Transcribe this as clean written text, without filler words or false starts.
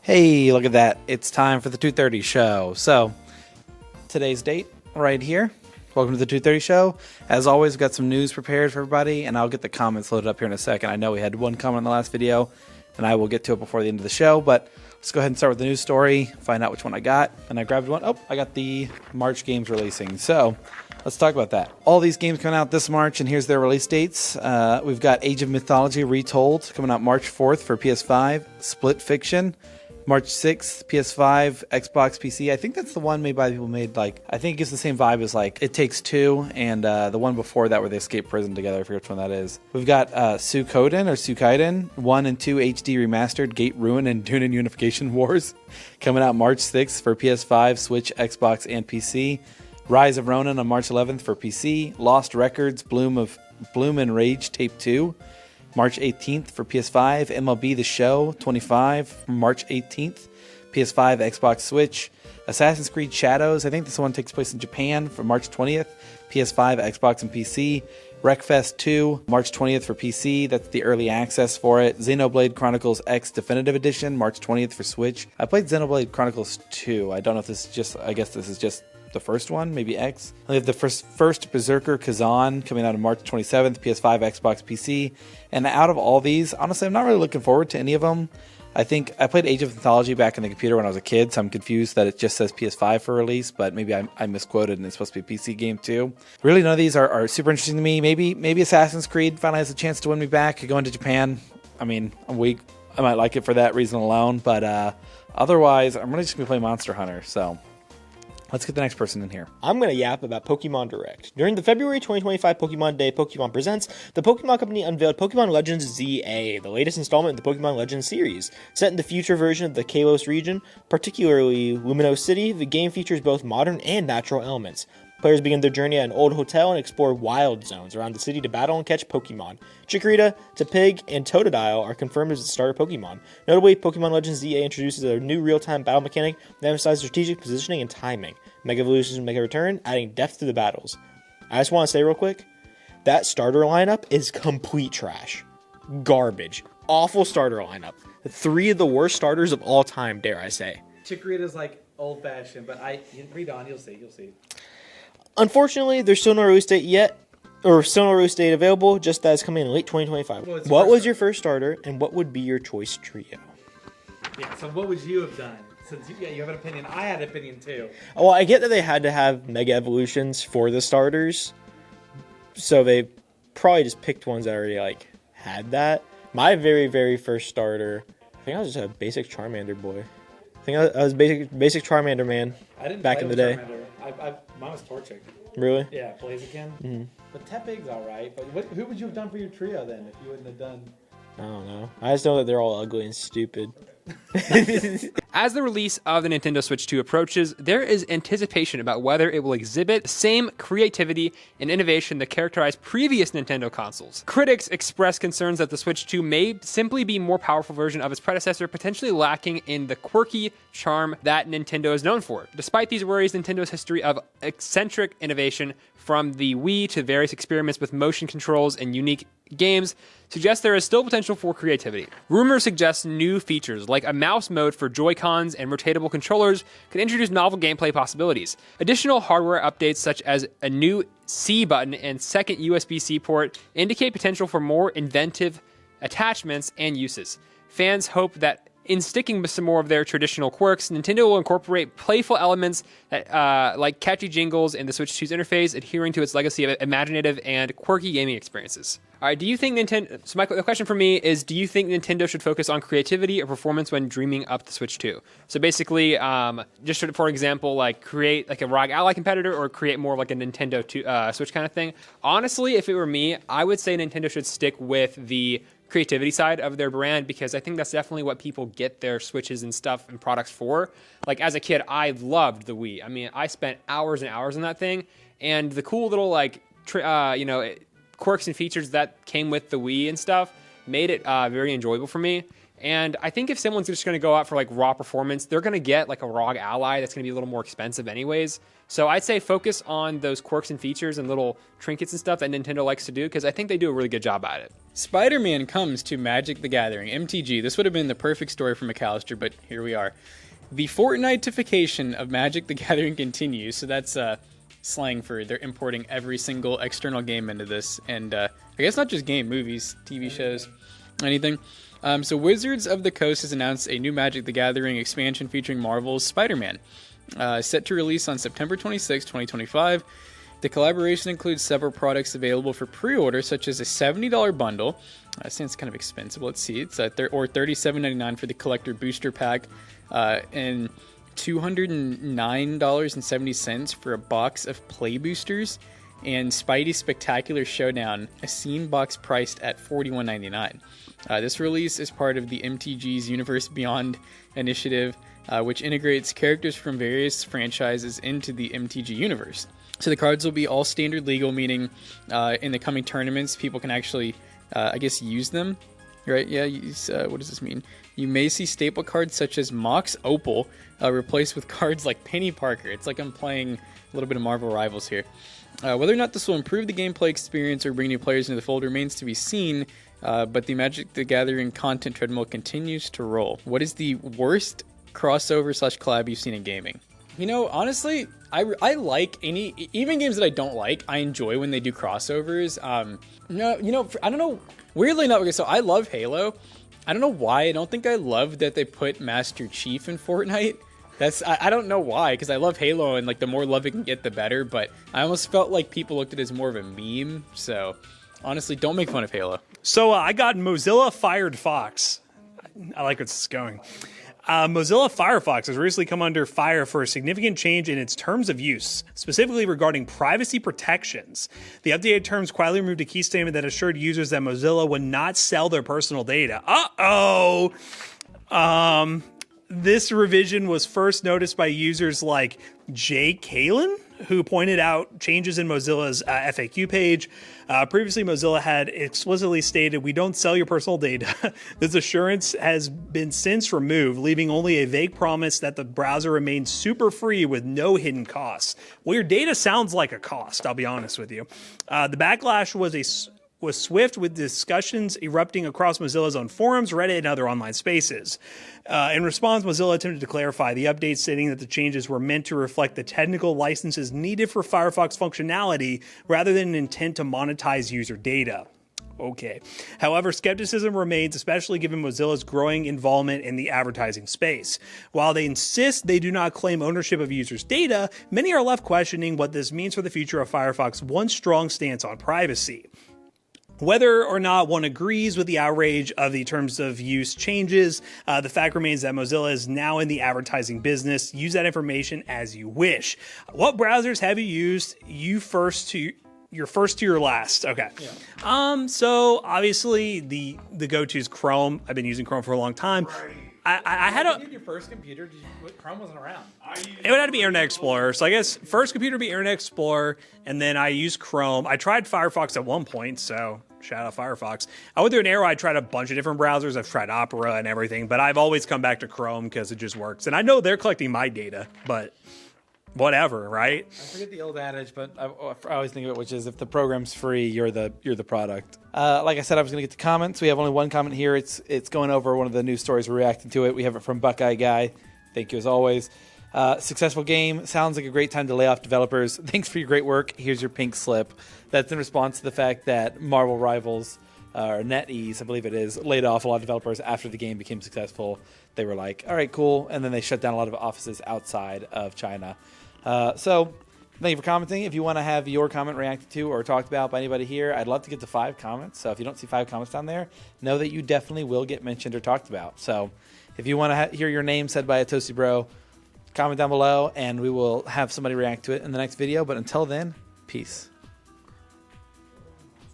Hey, look at that. It's time for the 2:30 show. So, today's date right here. Welcome to the 2:30 show. As always, we've got some news prepared for everybody, and I'll get the comments loaded up here in a second. I know we had one comment in the last video, and I will get to it before the end of the show, but let's go ahead and start with the news story, find out which one I got. And I grabbed one. Oh, I got the March games releasing. So, let's talk about that. All these games coming out this March, and here's their release dates. We've got Age of Mythology Retold coming out March 4th for PS5. Split Fiction, March 6th, PS5, Xbox, PC. I think that's the one made by the people made, like, I think it gives the same vibe as, like, It Takes Two and the one before that where they escape prison together. I forget which one that is. We've got Suikoden 1 and 2 HD Remastered, Gate Ruin, and Dune Unification Wars coming out March 6th for PS5, Switch, Xbox, and PC. Rise of Ronin on March 11th for PC. Lost Records, Bloom and Rage Tape 2. March 18th for PS5, MLB The Show 25, March 18th, PS5, Xbox, Switch, Assassin's Creed Shadows, I think this one takes place in Japan, for March 20th, PS5, Xbox, and PC, Wreckfest 2, March 20th for PC, that's the early access for it, Xenoblade Chronicles X Definitive Edition, March 20th for Switch. I played Xenoblade Chronicles 2, I don't know if this is just, I guess this is just the first one, maybe X. We have the first Berserker Kazan coming out on March 27th, PS5, Xbox, PC. And out of all these, honestly, I'm not really looking forward to any of them. I think I played Age of Mythology back in the computer when I was a kid, so I'm confused that it just says PS5 for release, but maybe I misquoted and it's supposed to be a PC game too. Really, none of these are super interesting to me. Maybe Assassin's Creed finally has a chance to win me back. Going to Japan, I mean, I'm weak. I might like it for that reason alone, but otherwise, I'm really just going to play Monster Hunter, so let's get the next person in here. I'm going to yap about Pokemon Direct. During the February 2025 Pokemon Day, Pokemon Presents, the Pokemon Company unveiled Pokemon Legends ZA, the latest installment in the Pokemon Legends series. Set in the future version of the Kalos region, particularly Lumino City, the game features both modern and natural elements. Players begin their journey at an old hotel and explore wild zones around the city to battle and catch Pokemon. Chikorita, Tepig, and Totodile are confirmed as the starter Pokemon. Notably, Pokemon Legends ZA introduces a new real-time battle mechanic that emphasizes strategic positioning and timing. Mega Evolutions make a return, adding depth to the battles. I just want to say real quick, that starter lineup is complete trash. Garbage. Awful starter lineup. 3 of the worst starters of all time, dare I say. Chikorita's like old-fashioned, but read on, you'll see. Unfortunately, there's still no release date yet, or still no release date available, just that it's coming in late 2025. What was your first starter, and what would be your choice trio? Yeah, so what would you have done? Since you have an opinion, I had an opinion too. Well, I get that they had to have Mega Evolutions for the starters, so they probably just picked ones that already had that. My very, very first starter, I think I was just a basic Charmander boy. I think I was basic Charmander man. I didn't back in the day. Charmander. Mine was Torchic. Really? Yeah, Blaziken. Mm-hmm. But Tepig's alright. But who would you have done for your trio then if you wouldn't have done? I don't know. I just know that they're all ugly and stupid. As the release of the Nintendo Switch 2 approaches, there is anticipation about whether it will exhibit the same creativity and innovation that characterized previous Nintendo consoles. Critics express concerns that the Switch 2 may simply be a more powerful version of its predecessor, potentially lacking in the quirky charm that Nintendo is known for. Despite these worries, Nintendo's history of eccentric innovation, from the Wii to various experiments with motion controls and unique games, suggests there is still potential for creativity. Rumors suggest new features like a mouse mode for Joy-Cons and rotatable controllers could introduce novel gameplay possibilities. Additional hardware updates such as a new C button and second USB-C port indicate potential for more inventive attachments and uses. Fans hope that in sticking with some more of their traditional quirks, Nintendo will incorporate playful elements that, like catchy jingles in the Switch 2's interface, adhering to its legacy of imaginative and quirky gaming experiences. All right, do you think Nintendo... So the question for me is, do you think Nintendo should focus on creativity or performance when dreaming up the Switch 2? So basically, just for example, create a ROG Ally competitor or create more of a Nintendo Switch kind of thing. Honestly, if it were me, I would say Nintendo should stick with the creativity side of their brand, because I think that's definitely what people get their Switches and stuff and products for. As a kid, I loved the Wii. I mean, I spent hours and hours on that thing, and the cool little quirks and features that came with the Wii and stuff made it very enjoyable for me. And I think if someone's just going to go out for like raw performance, they're going to get like a ROG Ally that's going to be a little more expensive anyways. So I'd say focus on those quirks and features and little trinkets and stuff that Nintendo likes to do, because I think they do a really good job at it. Spider-Man comes to Magic the Gathering, MTG. This would have been the perfect story for McAllister, but here we are. The Fortnite-ification of Magic the Gathering continues, so that's slang for they're importing every single external game into this. And I guess not just game, movies, TV shows, anything. So Wizards of the Coast has announced a new Magic the Gathering expansion featuring Marvel's Spider-Man, set to release on September 26, 2025. The collaboration includes several products available for pre-order, such as a $70 bundle. Sounds kind of expensive. Let's see. It's or $37.99 for the collector booster pack, and $209.70 for a box of play boosters, and Spidey Spectacular Showdown, a scene box priced at $41.99. This release is part of the MTG's Universe Beyond initiative, which integrates characters from various franchises into the MTG universe. So the cards will be all standard legal, meaning in the coming tournaments, people can actually, I guess, use them, right? Yeah, what does this mean? You may see staple cards such as Mox Opal replaced with cards like Penny Parker. It's like I'm playing a little bit of Marvel Rivals here. Whether or not this will improve the gameplay experience or bring new players into the fold remains to be seen, but the Magic the Gathering content treadmill continues to roll. What is the worst crossover / collab you've seen in gaming? You know, honestly, I like even games that I don't like, I enjoy when they do crossovers. I don't know, weirdly enough, okay, so I love Halo. I don't know why, I don't think I love that they put Master Chief in Fortnite. I don't know why, because I love Halo, and like the more love it can get, the better, but I almost felt like people looked at it as more of a meme, so honestly, don't make fun of Halo. So I got Mozilla fired Fox. I like where this is going. Mozilla Firefox has recently come under fire for a significant change in its terms of use, specifically regarding privacy protections. The updated terms quietly removed a key statement that assured users that Mozilla would not sell their personal data. This revision was first noticed by users like Jay Kalin, who pointed out changes in Mozilla's FAQ page. Previously, Mozilla had explicitly stated, "We don't sell your personal data." This assurance has been since removed, leaving only a vague promise that the browser remains super free with no hidden costs. Well, your data sounds like a cost, I'll be honest with you. The backlash was swift, with discussions erupting across Mozilla's own forums, Reddit, and other online spaces. In response, Mozilla attempted to clarify the update, stating that the changes were meant to reflect the technical licenses needed for Firefox functionality rather than an intent to monetize user data. Okay. However, skepticism remains, especially given Mozilla's growing involvement in the advertising space. While they insist they do not claim ownership of users' data, many are left questioning what this means for the future of Firefox's once strong stance on privacy. Whether or not one agrees with the outrage of the terms of use changes, the fact remains that Mozilla is now in the advertising business. Use that information as you wish. What browsers have you used? Your first to your last. Okay. Yeah. So obviously the go-to is Chrome. I've been using Chrome for a long time. Right. I had You did your first computer. Chrome wasn't around. It would have to be Internet Explorer. So I guess first computer would be Internet Explorer, and then I used Chrome. I tried Firefox at one point, so shout out Firefox. I went through an era. I tried a bunch of different browsers. I've tried Opera and everything, but I've always come back to Chrome because it just works. And I know they're collecting my data, but whatever, right? I forget the old adage, but I always think of it, which is if the program's free, you're the product. Like I said, I was going to get to comments. We have only one comment here. It's going over one of the news stories. We're reacting to it. We have it from Buckeye Guy. Thank you as always. Successful game. Sounds like a great time to lay off developers. Thanks for your great work. Here's your pink slip. That's in response to the fact that Marvel Rivals, or NetEase, I believe it is, laid off a lot of developers after the game became successful. They were like, all right, cool. And then they shut down a lot of offices outside of China. So thank you for commenting. If you want to have your comment reacted to or talked about by anybody here, I'd love to get to 5 comments. So if you don't see 5 comments down there, know that you definitely will get mentioned or talked about. So if you want to hear your name said by a Toasty Bro, comment down below and we will have somebody react to it in the next video. But until then, peace.